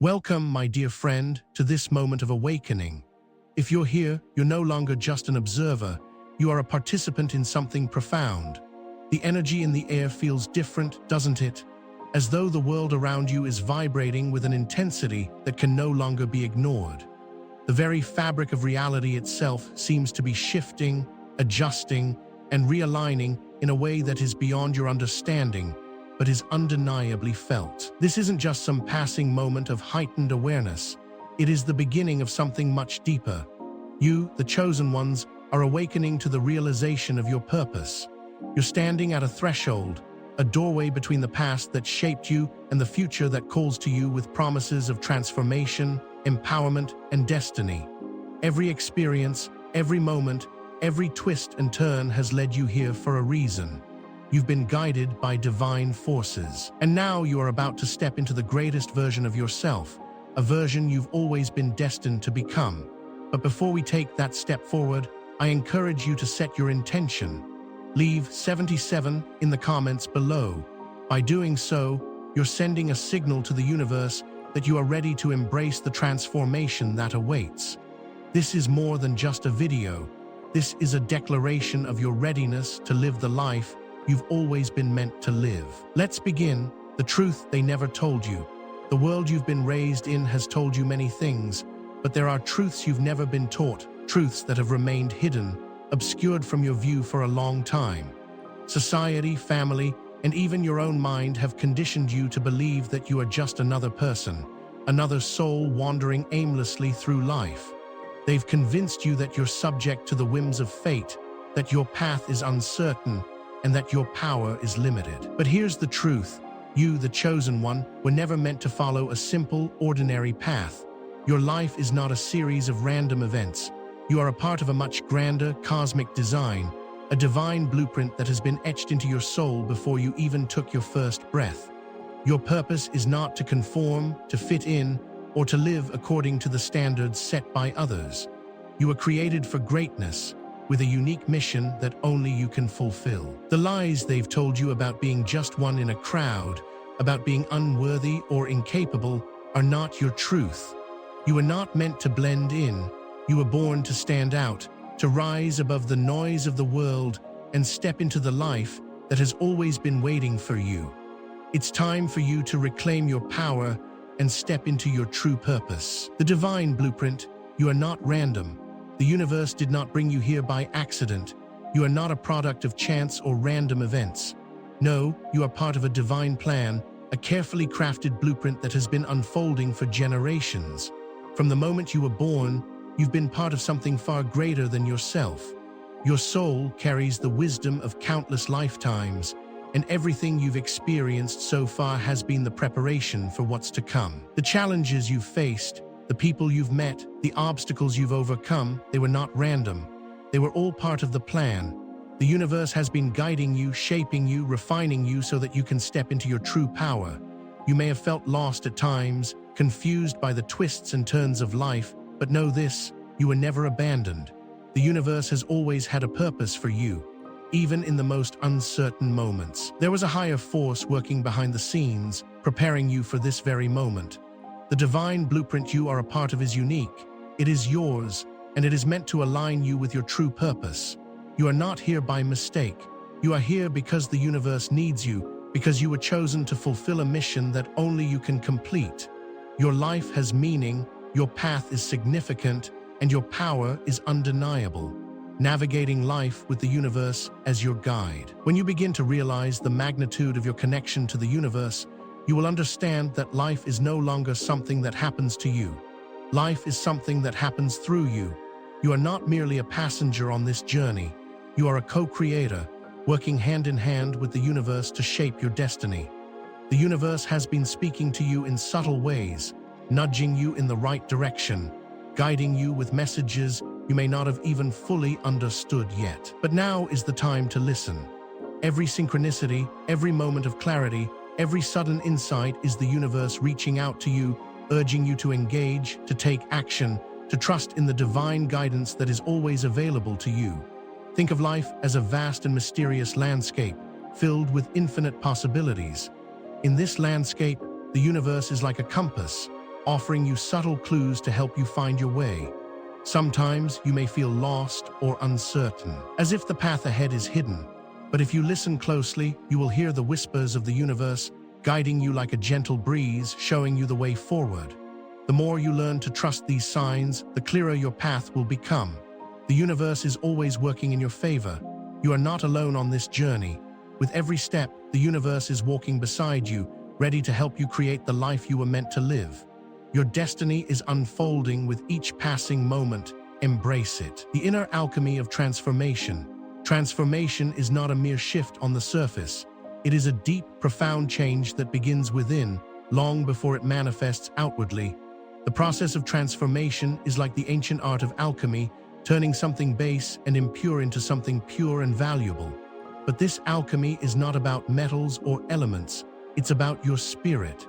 Welcome, my dear friend, to this moment of awakening. If you're here, you're no longer just an observer, you are a participant in something profound. The energy in the air feels different, doesn't it? As though the world around you is vibrating with an intensity that can no longer be ignored. The very fabric of reality itself seems to be shifting, adjusting, and realigning in a way that is beyond your understanding, but is undeniably felt. This isn't just some passing moment of heightened awareness. It is the beginning of something much deeper. You, the chosen ones, are awakening to the realization of your purpose. You're standing at a threshold, a doorway between the past that shaped you and the future that calls to you with promises of transformation, empowerment, and destiny. Every experience, every moment, every twist and turn has led you here for a reason. You've been guided by divine forces. And now you are about to step into the greatest version of yourself, a version you've always been destined to become. But before we take that step forward, I encourage you to set your intention. Leave 77 in the comments below. By doing so, you're sending a signal to the universe that you are ready to embrace the transformation that awaits. This is more than just a video. This is a declaration of your readiness to live the life you've always been meant to live. Let's begin. The truth they never told you. The world you've been raised in has told you many things, but there are truths you've never been taught, truths that have remained hidden, obscured from your view for a long time. Society, family, and even your own mind have conditioned you to believe that you are just another person, another soul wandering aimlessly through life. They've convinced you that you're subject to the whims of fate, that your path is uncertain, and that your power is limited. But here's the truth. You, the chosen one, were never meant to follow a simple, ordinary path. Your life is not a series of random events. You are a part of a much grander, cosmic design, a divine blueprint that has been etched into your soul before you even took your first breath. Your purpose is not to conform, to fit in, or to live according to the standards set by others. You were created for greatness, with a unique mission that only you can fulfill. The lies they've told you about being just one in a crowd, about being unworthy or incapable, are not your truth. You were not meant to blend in. You were born to stand out, to rise above the noise of the world and step into the life that has always been waiting for you. It's time for you to reclaim your power and step into your true purpose. The divine blueprint. You are not random. The universe did not bring you here by accident. You are not a product of chance or random events. No, you are part of a divine plan, a carefully crafted blueprint that has been unfolding for generations. From the moment you were born, you've been part of something far greater than yourself. Your soul carries the wisdom of countless lifetimes, and everything you've experienced so far has been the preparation for what's to come. The challenges you've faced, the people you've met, the obstacles you've overcome, they were not random. They were all part of the plan. The universe has been guiding you, shaping you, refining you so that you can step into your true power. You may have felt lost at times, confused by the twists and turns of life, but know this, you were never abandoned. The universe has always had a purpose for you, even in the most uncertain moments. There was a higher force working behind the scenes, preparing you for this very moment. The divine blueprint you are a part of is unique. It is yours, and it is meant to align you with your true purpose. You are not here by mistake. You are here because the universe needs you, because you were chosen to fulfill a mission that only you can complete. Your life has meaning, your path is significant, and your power is undeniable. Navigating life with the universe as your guide. When you begin to realize the magnitude of your connection to the universe, you will understand that life is no longer something that happens to you. Life is something that happens through you. You are not merely a passenger on this journey. You are a co-creator, working hand in hand with the universe to shape your destiny. The universe has been speaking to you in subtle ways, nudging you in the right direction, guiding you with messages you may not have even fully understood yet. But now is the time to listen. Every synchronicity, every moment of clarity, every sudden insight is the universe reaching out to you, urging you to engage, to take action, to trust in the divine guidance that is always available to you. Think of life as a vast and mysterious landscape, filled with infinite possibilities. In this landscape, the universe is like a compass, offering you subtle clues to help you find your way. Sometimes you may feel lost or uncertain, as if the path ahead is hidden. But if you listen closely, you will hear the whispers of the universe guiding you like a gentle breeze, showing you the way forward. The more you learn to trust these signs, the clearer your path will become. The universe is always working in your favor. You are not alone on this journey. With every step, the universe is walking beside you, ready to help you create the life you were meant to live. Your destiny is unfolding with each passing moment. Embrace it. The inner alchemy of transformation. Transformation is not a mere shift on the surface. It is a deep, profound change that begins within, long before it manifests outwardly. The process of transformation is like the ancient art of alchemy, turning something base and impure into something pure and valuable. But this alchemy is not about metals or elements. It's about your spirit.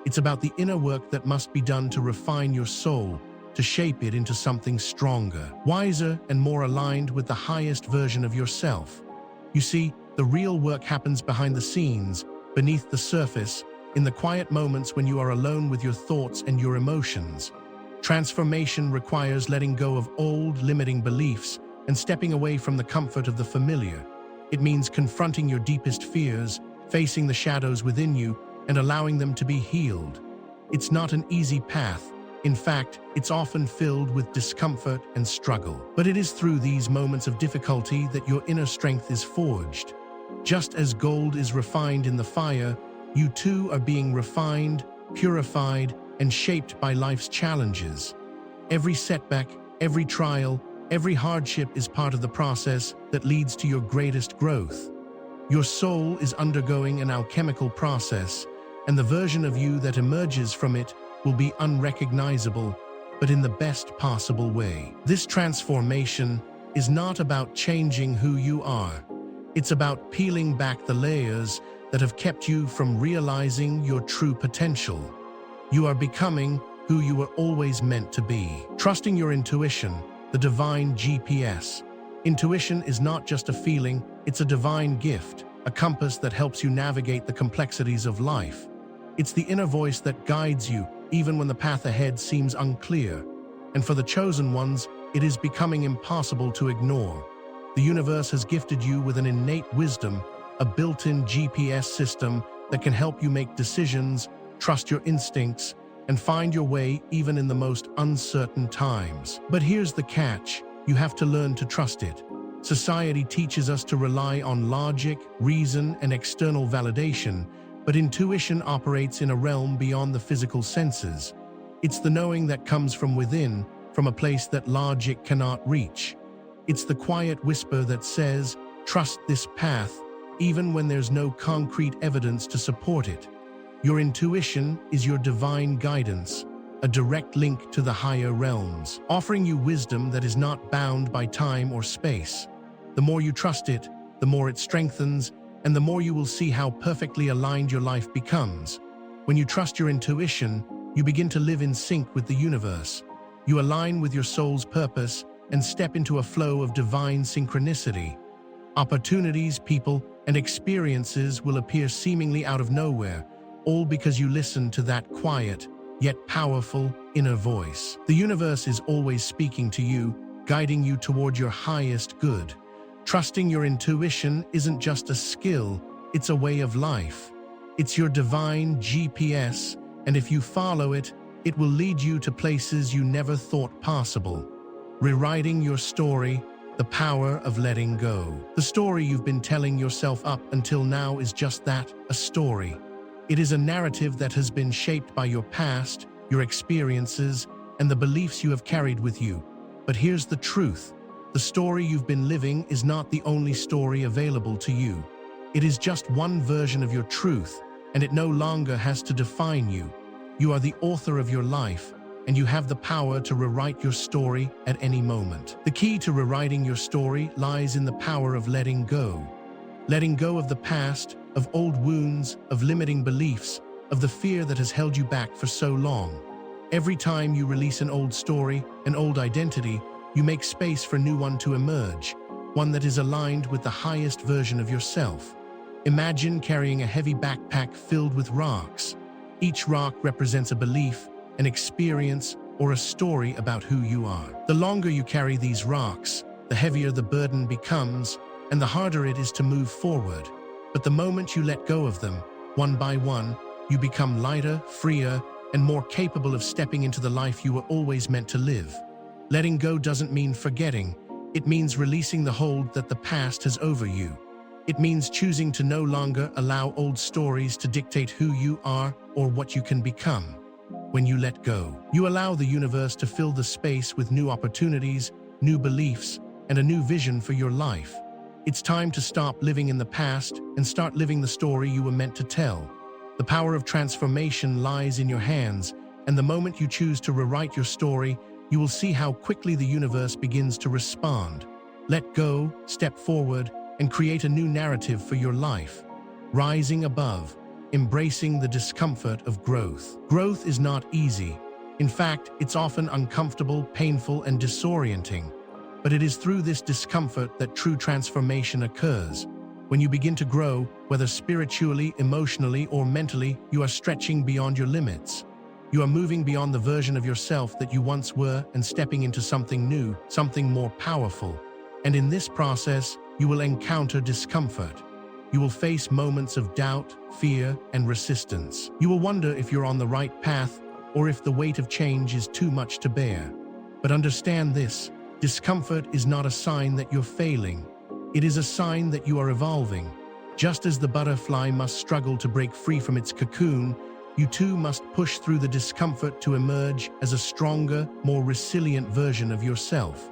It's about the inner work that must be done to refine your soul, to shape it into something stronger, wiser, and more aligned with the highest version of yourself. You see, the real work happens behind the scenes, beneath the surface, in the quiet moments when you are alone with your thoughts and your emotions. Transformation requires letting go of old, limiting beliefs and stepping away from the comfort of the familiar. It means confronting your deepest fears, facing the shadows within you, and allowing them to be healed. It's not an easy path. In fact, it's often filled with discomfort and struggle. But it is through these moments of difficulty that your inner strength is forged. Just as gold is refined in the fire, you too are being refined, purified, and shaped by life's challenges. Every setback, every trial, every hardship is part of the process that leads to your greatest growth. Your soul is undergoing an alchemical process, and the version of you that emerges from it will be unrecognizable, but in the best possible way. This transformation is not about changing who you are. It's about peeling back the layers that have kept you from realizing your true potential. You are becoming who you were always meant to be. Trusting your intuition, the divine GPS. Intuition is not just a feeling, it's a divine gift, a compass that helps you navigate the complexities of life. It's the inner voice that guides you, even when the path ahead seems unclear. And for the chosen ones, it is becoming impossible to ignore. The universe has gifted you with an innate wisdom, a built-in GPS system that can help you make decisions, trust your instincts, and find your way even in the most uncertain times. But here's the catch: you have to learn to trust it. Society teaches us to rely on logic, reason, and external validation, but intuition operates in a realm beyond the physical senses. It's the knowing that comes from within, from a place that logic cannot reach. It's the quiet whisper that says, "Trust this path," even when there's no concrete evidence to support it. Your intuition is your divine guidance, a direct link to the higher realms, offering you wisdom that is not bound by time or space. The more you trust it, the more it strengthens, and the more you will see how perfectly aligned your life becomes. When you trust your intuition, you begin to live in sync with the universe. You align with your soul's purpose and step into a flow of divine synchronicity. Opportunities, people, and experiences will appear seemingly out of nowhere, all because you listen to that quiet, yet powerful, inner voice. The universe is always speaking to you, guiding you toward your highest good. Trusting your intuition isn't just a skill, it's a way of life. It's your divine GPS, and if you follow it, it will lead you to places you never thought possible. Rewriting your story, the power of letting go. The story you've been telling yourself up until now is just that, a story. It is a narrative that has been shaped by your past, your experiences, and the beliefs you have carried with you. But here's the truth. The story you've been living is not the only story available to you. It is just one version of your truth, and it no longer has to define you. You are the author of your life, and you have the power to rewrite your story at any moment. The key to rewriting your story lies in the power of letting go. Letting go of the past, of old wounds, of limiting beliefs, of the fear that has held you back for so long. Every time you release an old story, an old identity, you make space for a new one to emerge, one that is aligned with the highest version of yourself. Imagine carrying a heavy backpack filled with rocks. Each rock represents a belief, an experience, or a story about who you are. The longer you carry these rocks, the heavier the burden becomes, and the harder it is to move forward. But the moment you let go of them, one by one, you become lighter, freer, and more capable of stepping into the life you were always meant to live. Letting go doesn't mean forgetting. It means releasing the hold that the past has over you. It means choosing to no longer allow old stories to dictate who you are or what you can become. When you let go, you allow the universe to fill the space with new opportunities, new beliefs, and a new vision for your life. It's time to stop living in the past and start living the story you were meant to tell. The power of transformation lies in your hands, and the moment you choose to rewrite your story, you will see how quickly the universe begins to respond. Let go, step forward, and create a new narrative for your life. Rising above, embracing the discomfort of growth. Growth is not easy. In fact, it's often uncomfortable, painful, and disorienting. But it is through this discomfort that true transformation occurs. When you begin to grow, whether spiritually, emotionally, or mentally, you are stretching beyond your limits. You are moving beyond the version of yourself that you once were and stepping into something new, something more powerful. And in this process, you will encounter discomfort. You will face moments of doubt, fear, and resistance. You will wonder if you're on the right path or if the weight of change is too much to bear. But understand this, discomfort is not a sign that you're failing. It is a sign that you are evolving. Just as the butterfly must struggle to break free from its cocoon, you too must push through the discomfort to emerge as a stronger, more resilient version of yourself.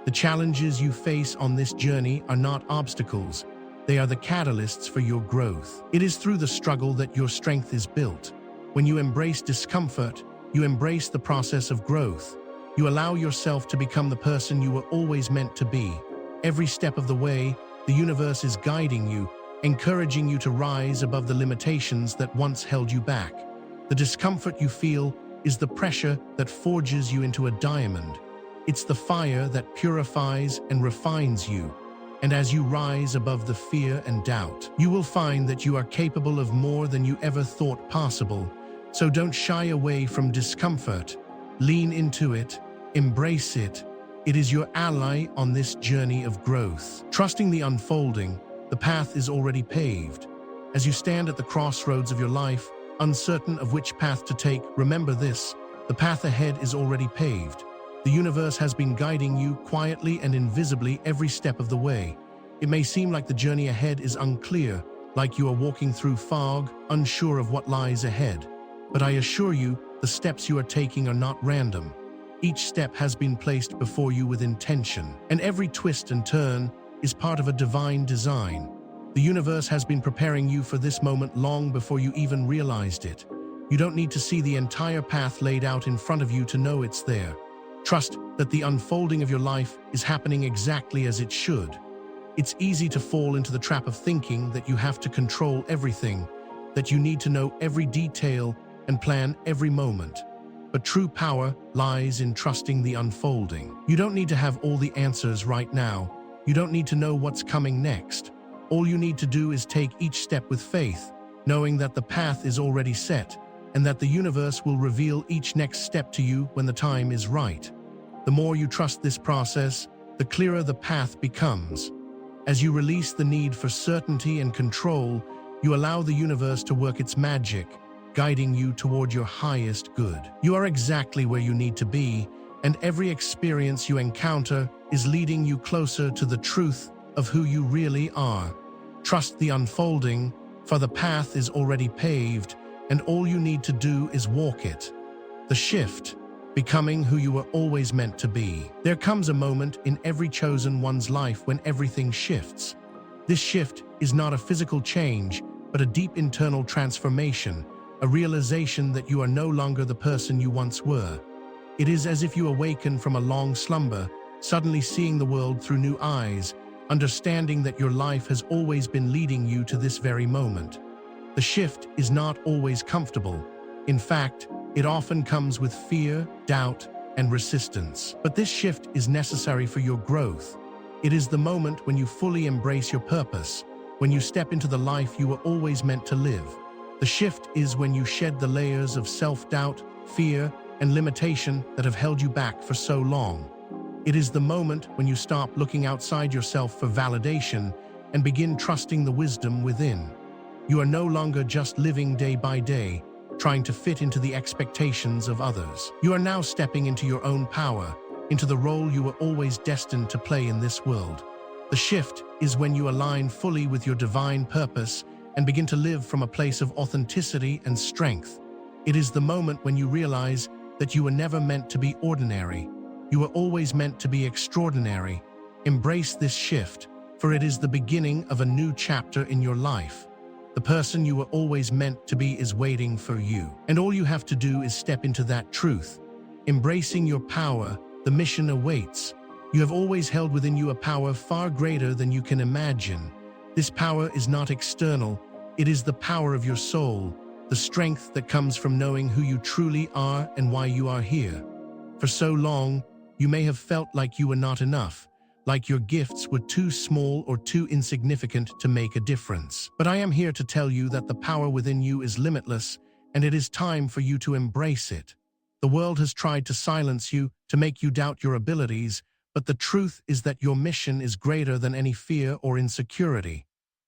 The challenges you face on this journey are not obstacles. They are the catalysts for your growth. It is through the struggle that your strength is built. When you embrace discomfort, you embrace the process of growth. You allow yourself to become the person you were always meant to be. Every step of the way, the universe is guiding you, encouraging you to rise above the limitations that once held you back. The discomfort you feel is the pressure that forges you into a diamond. It's the fire that purifies and refines you. And as you rise above the fear and doubt, you will find that you are capable of more than you ever thought possible. So don't shy away from discomfort. Lean into it, embrace it. It is your ally on this journey of growth. Trusting the unfolding, the path is already paved. As you stand at the crossroads of your life, uncertain of which path to take, remember this: the path ahead is already paved. The universe has been guiding you quietly and invisibly every step of the way. It may seem like the journey ahead is unclear, like you are walking through fog, unsure of what lies ahead. But I assure you, the steps you are taking are not random. Each step has been placed before you with intention, and every twist and turn is part of a divine design. The universe has been preparing you for this moment long before you even realized it. You don't need to see the entire path laid out in front of you to know it's there. Trust that the unfolding of your life is happening exactly as it should. It's easy to fall into the trap of thinking that you have to control everything, that you need to know every detail and plan every moment. But true power lies in trusting the unfolding. You don't need to have all the answers right now. You don't need to know what's coming next. All you need to do is take each step with faith, knowing that the path is already set, and that the universe will reveal each next step to you when the time is right. The more you trust this process, the clearer the path becomes. As you release the need for certainty and control, you allow the universe to work its magic, guiding you toward your highest good. You are exactly where you need to be, and every experience you encounter is leading you closer to the truth of who you really are. Trust the unfolding, for the path is already paved, and all you need to do is walk it. The shift, becoming who you were always meant to be. There comes a moment in every chosen one's life when everything shifts. This shift is not a physical change, but a deep internal transformation, a realization that you are no longer the person you once were. It is as if you awaken from a long slumber, suddenly seeing the world through new eyes, understanding that your life has always been leading you to this very moment. The shift is not always comfortable. In fact, it often comes with fear, doubt, and resistance. But this shift is necessary for your growth. It is the moment when you fully embrace your purpose, when you step into the life you were always meant to live. The shift is when you shed the layers of self-doubt, fear, and limitation that have held you back for so long. It is the moment when you stop looking outside yourself for validation and begin trusting the wisdom within. You are no longer just living day by day, trying to fit into the expectations of others. You are now stepping into your own power, into the role you were always destined to play in this world. The shift is when you align fully with your divine purpose and begin to live from a place of authenticity and strength. It is the moment when you realize that you were never meant to be ordinary. You were always meant to be extraordinary. Embrace this shift, for it is the beginning of a new chapter in your life. The person you were always meant to be is waiting for you, and all you have to do is step into that truth. Embracing your power, the mission awaits. You have always held within you a power far greater than you can imagine. This power is not external, it is the power of your soul, the strength that comes from knowing who you truly are and why you are here. For so long, you may have felt like you were not enough, like your gifts were too small or too insignificant to make a difference. But I am here to tell you that the power within you is limitless, and it is time for you to embrace it. The world has tried to silence you, to make you doubt your abilities, but the truth is that your mission is greater than any fear or insecurity.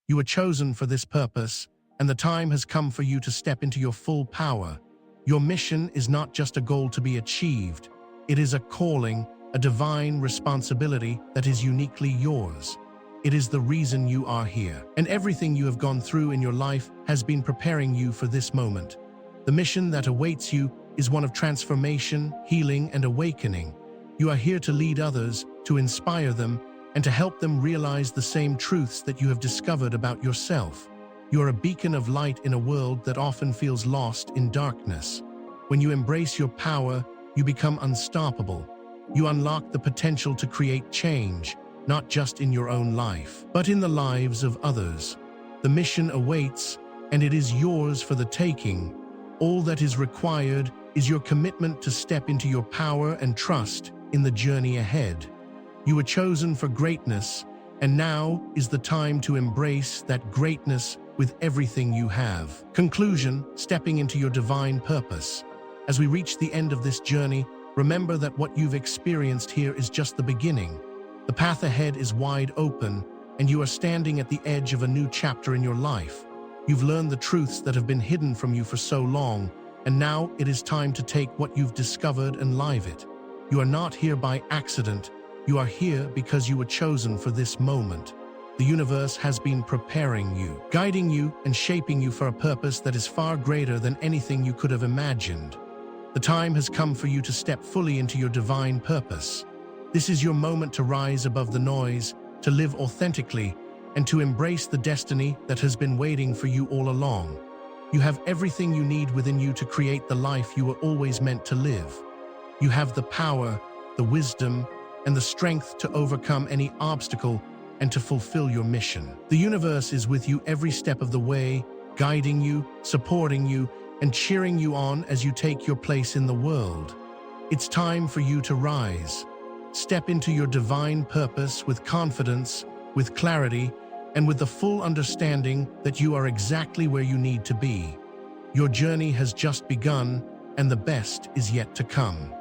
You were chosen for this purpose, and the time has come for you to step into your full power. Your mission is not just a goal to be achieved. It is a calling, a divine responsibility that is uniquely yours. It is the reason you are here, and everything you have gone through in your life has been preparing you for this moment. The mission that awaits you is one of transformation, healing, and awakening. You are here to lead others, to inspire them, and to help them realize the same truths that you have discovered about yourself. You are a beacon of light in a world that often feels lost in darkness. When you embrace your power, you become unstoppable. You unlock the potential to create change, not just in your own life, but in the lives of others. The mission awaits, and it is yours for the taking. All that is required is your commitment to step into your power and trust in the journey ahead. You were chosen for greatness, and now is the time to embrace that greatness with everything you have. Conclusion: stepping into your divine purpose. As we reach the end of this journey, remember that what you've experienced here is just the beginning. The path ahead is wide open, and you are standing at the edge of a new chapter in your life. You've learned the truths that have been hidden from you for so long, and now it is time to take what you've discovered and live it. You are not here by accident. You are here because you were chosen for this moment. The universe has been preparing you, guiding you, and shaping you for a purpose that is far greater than anything you could have imagined. The time has come for you to step fully into your divine purpose. This is your moment to rise above the noise, to live authentically, and to embrace the destiny that has been waiting for you all along. You have everything you need within you to create the life you were always meant to live. You have the power, the wisdom, and the strength to overcome any obstacle and to fulfill your mission. The universe is with you every step of the way, guiding you, supporting you, and cheering you on as you take your place in the world. It's time for you to rise. Step into your divine purpose with confidence, with clarity, and with the full understanding that you are exactly where you need to be. Your journey has just begun, and the best is yet to come.